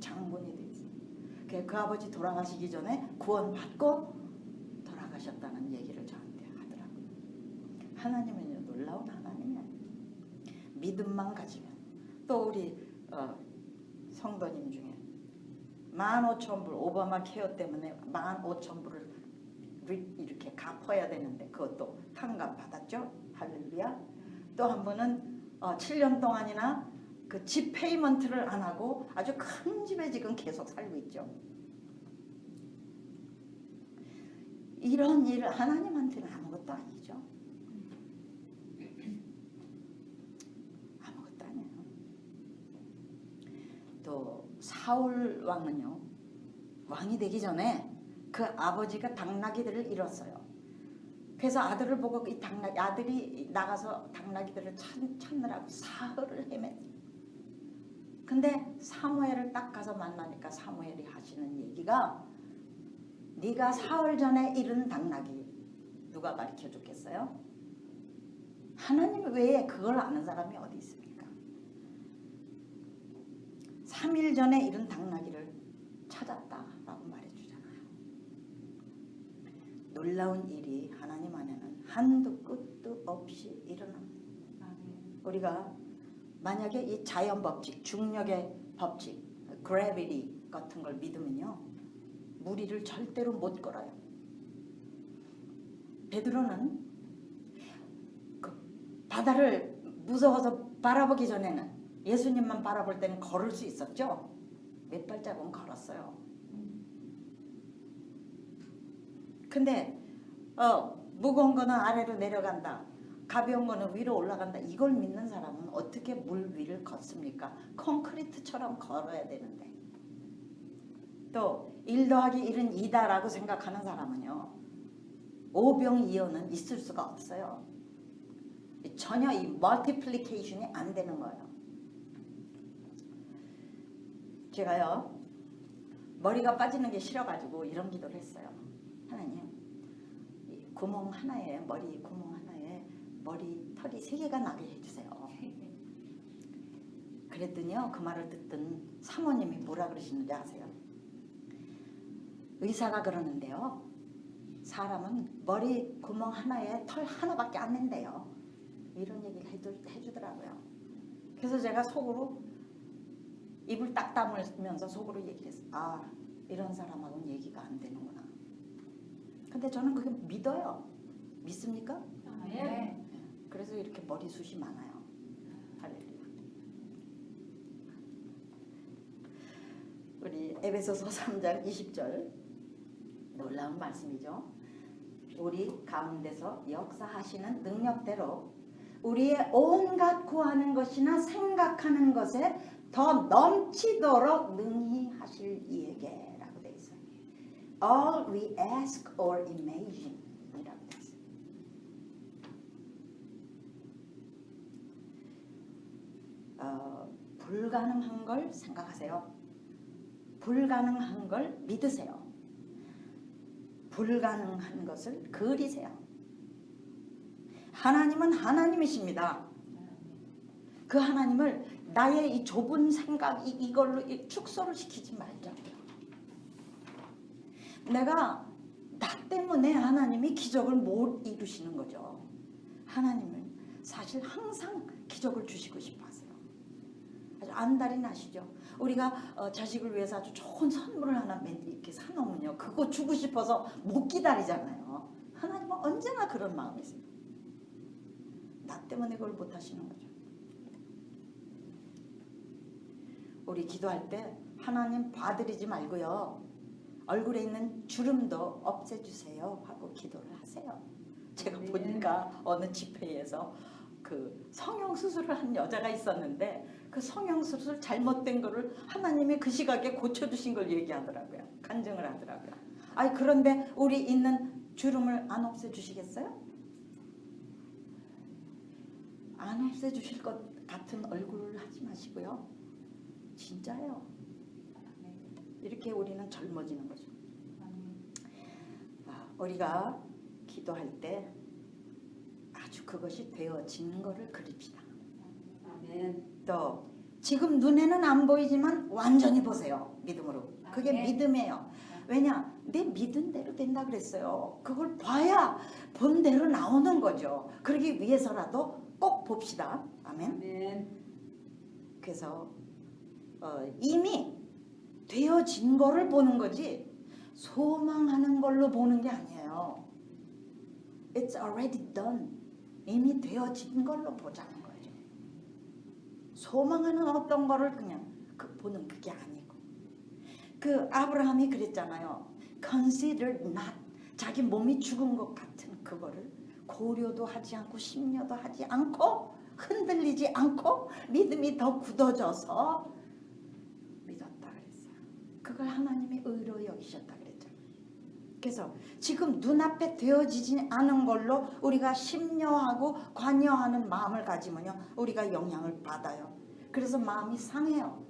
Speaker 1: 장군이 돼 있어요. 그 아버지 돌아가시기 전에 구원받고 돌아가셨다는 얘기를 저한테 하더라고요. 하나님은 놀라운 하나님이야. 믿음만 가지면. 또 우리 성도님 중에 15,000불 오바마 케어 때문에 15,000불을 이렇게 갚아야 되는데 그것도 탕감 받았죠? 할렐루야. 또 한 분은 7년 동안이나 그 집 페이먼트를 안 하고 아주 큰 집에 지금 계속 살고 있죠. 이런 일 하나님한테는 아무것도 아니죠. 아무것도 아니에요. 또 사울 왕은요, 왕이 되기 전에 그 아버지가 당나귀들을 잃었어요. 그래서 아들을 보고 이 아들이 나가서 당나귀들을 찾느라고 사흘을 헤맸어요. 근데 사무엘을 딱 가서 만나니까 사무엘이 하시는 얘기가, 네가 사흘 전에 잃은 당나귀 누가 가르쳐 줬겠어요? 하나님 외에 그걸 아는 사람이 어디 있습니까? 3일 전에 잃은 당나귀를 찾았다라고 말해주잖아요. 놀라운 일이 하나님 안에는 한도 끝도 없이 일어납니다. 우리가 만약에 이 자연 법칙, 중력의 법칙, gravity 같은 걸 믿으면요, 무리를 절대로 못 걸어요. 베드로는 그 바다를 무서워서 바라보기 전에는, 예수님만 바라볼 때는 걸을 수 있었죠. 몇 발자국은 걸었어요. 근데 무거운 거는 아래로 내려간다, 가벼운 거는 위로 올라간다, 이걸 믿는 사람은 어떻게 물 위를 걷습니까? 콘크리트처럼 걸어야 되는데. 또 1 더하기 1은 2다라고 생각하는 사람은요, 오병이어는 있을 수가 없어요. 전혀 이 멀티플리케이션이 안 되는 거예요. 제가요, 머리가 빠지는 게 싫어가지고 이런 기도를 했어요. 하나님, 이 구멍 하나에, 머리 구멍 하나에 머리털이 3개가 나게 해주세요. 그랬더니요, 그 말을 듣던 사모님이 뭐라 그러시는지 아세요? 의사가 그러는데요, 사람은 머리 구멍 하나에 털 하나밖에 안 낸대요. 이런 얘기를 해주더라고요. 그래서 제가 속으로 입을 딱 다물면서 속으로 얘기를 했어요. 아, 이런 사람하고는 얘기가 안 되는구나. 근데 저는 그게 믿어요. 믿습니까?
Speaker 2: 네.
Speaker 1: 그래서 이렇게 머리숱이 많아요. 할렐루야. 우리 에베소서 3장 20절, 놀라운 말씀이죠. 우리 가운데서 역사하시는 능력대로 우리의 온갖 구하는 것이나 생각하는 것에 더 넘치도록 능히 하실 이에게 라고 되어 있어요. All we ask or imagine 이라고 되어 있어요. 불가능한 걸 생각하세요. 불가능한 걸 믿으세요. 불가능한 것을 그리세요. 하나님은 하나님이십니다. 그 하나님을 나의 이 좁은 생각 이걸로 축소를 시키지 말자고요. 내가 나 때문에 하나님이 기적을 못 이루시는 거죠. 하나님은 사실 항상 기적을 주시고 싶어 하세요. 아주 안달이 나시죠. 우리가 자식을 위해서 아주 좋은 선물을 하나 이렇게 사놓으면요, 그거 주고 싶어서 못 기다리잖아요. 하나님은 언제나 그런 마음이세요. 나 때문에 그걸 못 하시는 거죠. 우리 기도할 때 하나님 봐드리지 말고요, 얼굴에 있는 주름도 없애주세요 하고 기도를 하세요. 제가 보니까 어느 집회에서 그 성형수술을 한 여자가 있었는데, 그 성형수술 잘못된 거를 하나님이 그 시각에 고쳐주신 걸 얘기하더라고요. 간증을 하더라고요. 아니, 그런데 우리 있는 주름을 안 없애주시겠어요? 안 없애주실 것 같은 얼굴을 하지 마시고요. 진짜예요. 이렇게 우리는 젊어지는 거죠. 우리가 기도할 때 아주 그것이 되어진 거를 그립시다.
Speaker 2: 아멘.
Speaker 1: 또 지금 눈에는 안 보이지만 완전히 보세요. 믿음으로. 그게
Speaker 2: 아멘.
Speaker 1: 믿음이에요. 왜냐? 내 믿은 대로 된다 그랬어요. 그걸 봐야 본 대로 나오는 거죠. 그러기 위해서라도 꼭 봅시다. 아멘.
Speaker 2: 아멘.
Speaker 1: 그래서 이미 되어진 거를 보는 거지 소망하는 걸로 보는 게 아니에요. It's already done. 이미 되어진 걸로 보자는 거죠. 소망하는 어떤 거를 그냥 보는 그게 아니고. 그 아브라함이 그랬잖아요. Consider not. 자기 몸이 죽은 것 같은 그거를 고려도 하지 않고 심려도 하지 않고 흔들리지 않고 믿음이 더 굳어져서 믿었다 그랬어요. 그걸 하나님이 의로 여기셨다 그랬잖아요. 그래서 지금 눈앞에 되어지지 않은 걸로 우리가 심려하고 관여하는 마음을 가지면요, 우리가 영향을 받아요. 그래서 마음이 상해요.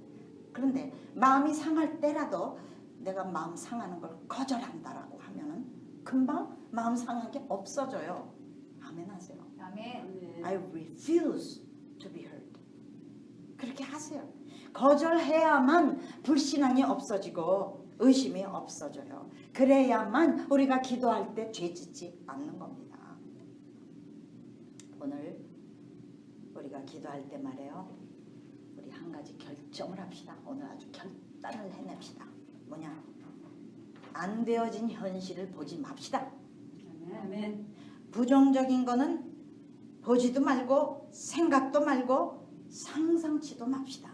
Speaker 1: 그런데 마음이 상할 때라도 내가 마음 상하는 걸 거절한다라고 하면은 금방 마음 상한 게 없어져요. 아멘 하세요.
Speaker 2: 아멘.
Speaker 1: I refuse to be hurt. 그렇게 하세요. 거절해야만 불신앙이 없어지고 의심이 없어져요. 그래야만 우리가 기도할 때 죄짓지 않는 겁니다. 오늘 우리가 기도할 때 말이에요, 우리 한 가지 결정을 합시다. 오늘 아주 결단을 해냅시다. 뭐냐? 안 되어진 현실을 보지 맙시다.
Speaker 2: 아멘.
Speaker 1: 부정적인 거는 보지도 말고 생각도 말고 상상치도 맙시다.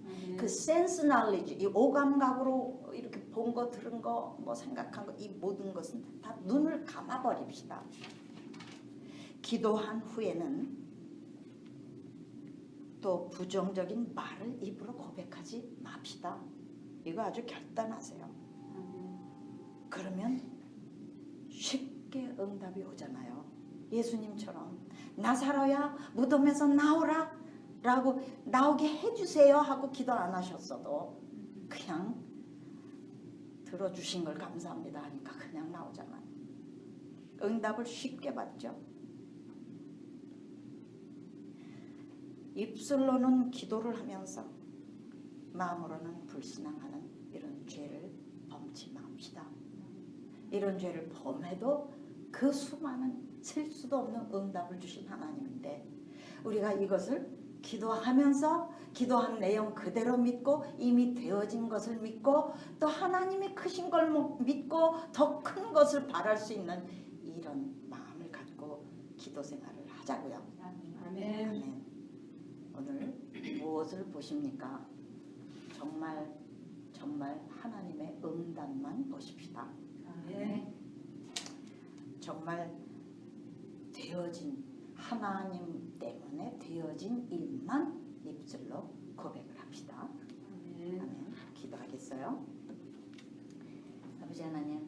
Speaker 2: 아멘.
Speaker 1: 그 센스 knowledge, 이 오감각으로 이렇게 본 거, 들은 거, 뭐 생각한 거, 이 모든 것은 다 눈을 감아 버립시다. 기도한 후에는 또 부정적인 말을 입으로 고백하지 맙시다. 이거 아주 결단하세요.
Speaker 2: 아멘.
Speaker 1: 그러면 쉽게 응답이 오잖아요. 예수님처럼 나사로야 무덤에서 나오라 라고 나오게 해주세요 하고 기도 안 하셨어도 그냥 들어주신 걸 감사합니다 하니까 그냥 나오잖아요. 응답을 쉽게 받죠. 입술로는 기도를 하면서 마음으로는 불신앙하는 이런 죄를 범치 맙시다. 이런 죄를 범해도 그 수많은 셀 수도 없는 응답을 주신 하나님인데 우리가 이것을 기도하면서 기도한 내용 그대로 믿고 이미 되어진 것을 믿고 또 하나님이 크신 걸 믿고 더 큰 것을 바랄 수 있는 이런 마음을 갖고 기도 생활을 하자고요.
Speaker 2: 아멘.
Speaker 1: 아멘. 오늘 무엇을 보십니까? 정말 하나님의 응답만 보십시다.
Speaker 2: 아멘.
Speaker 1: 정말 되어진 하나님 때문에 되어진 일만 입술로 고백을 합시다.
Speaker 2: 아멘.
Speaker 1: 아멘. 기도하겠어요? 아버지 하나님,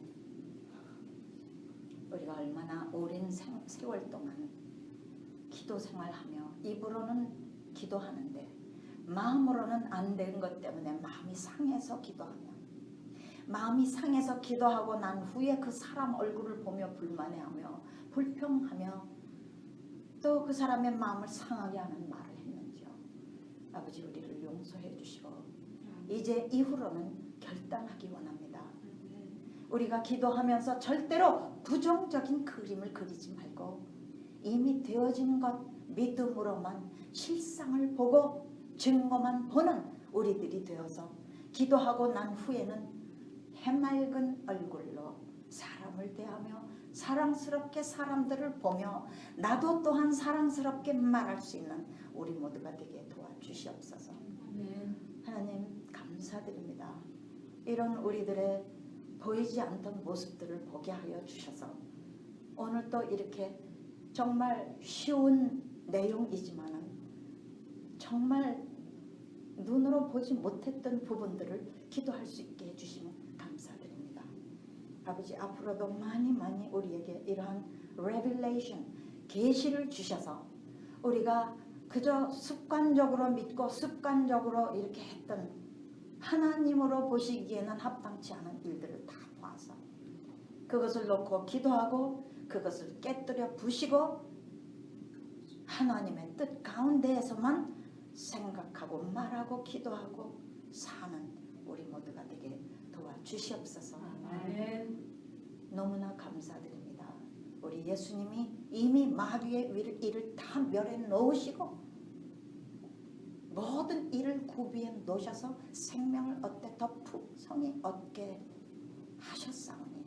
Speaker 1: 우리가 얼마나 오랜 세월 동안 기도 생활하며 입으로는 기도하는데 마음으로는 안 된 것 때문에 마음이 상해서 기도하며 마음이 상해서 기도하고 난 후에 그 사람 얼굴을 보며 불만해하며 불평하며 또 그 사람의 마음을 상하게 하는 말을 했는지요. 아버지 우리를 용서해 주시고 이제 이후로는 결단하기 원합니다. 우리가 기도하면서 절대로 부정적인 그림을 그리지 말고 이미 되어진 것 믿음으로만 실상을 보고 증거만 보는 우리들이 되어서 기도하고 난 후에는 해맑은 얼굴로 사람을 대하며 사랑스럽게 사람들을 보며 나도 또한 사랑스럽게 말할 수 있는 우리 모두가 되게 도와주시옵소서.
Speaker 2: 아멘.
Speaker 1: 하나님 감사드립니다. 이런 우리들의 보이지 않던 모습들을 보게 하여 주셔서 오늘 또 이렇게 정말 쉬운 내용이지만은 정말 눈으로 보지 못했던 부분들을 기도할 수 있게 해주시면 감사드립니다. 아버지 앞으로도 많이 우리에게 이러한 revelation, 계시를 주셔서 우리가 그저 습관적으로 믿고 습관적으로 이렇게 했던 하나님으로 보시기에는 합당치 않은 일들을 다 봐서 그것을 놓고 기도하고 그것을 깨뜨려 부시고 하나님의 뜻 가운데에서만 생각하고 말하고 기도하고 사는 우리 모두가 되게 도와주시옵소서.
Speaker 2: 아멘.
Speaker 1: 너무나 감사드립니다. 우리 예수님이 이미 마귀의 일을 다 멸해 놓으시고 모든 일을 구비해 놓으셔서 생명을 얻되 더 풍성히 얻게 하셨사오니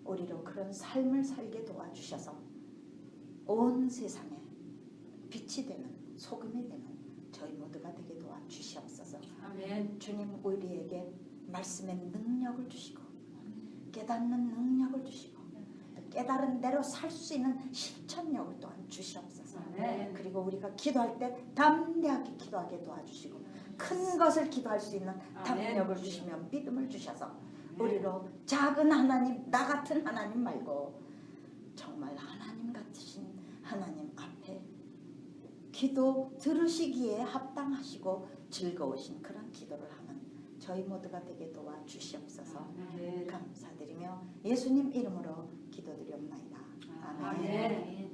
Speaker 1: 우리로 그런 삶을 살게 도와주셔서 온 세상에 빛이 되는 소금이 되는 저희 모두가 되게 도와 주시옵소서.
Speaker 2: 아멘.
Speaker 1: 주님 우리에게 말씀의 능력을 주시고 깨닫는 능력을 주시고 깨달은 대로 살 수 있는 실천력을 또한 주시옵소서.
Speaker 2: 아멘.
Speaker 1: 그리고 우리가 기도할 때 담대하게 기도하게 도와주시고 큰 것을 기도할 수 있는 담력을 주시며 믿음을 주셔서 우리로 작은 하나님, 나 같은 하나님 말고 정말 하나님 같으신 하나님 앞에 기도 들으시기에 합당하시고 즐거우신 그런 기도를 하는 저희 모두가 되게 도와 주시옵소서.
Speaker 2: 아멘.
Speaker 1: 감사드리며 예수님 이름으로 기도드리옵나이다. 아멘.
Speaker 2: 아멘.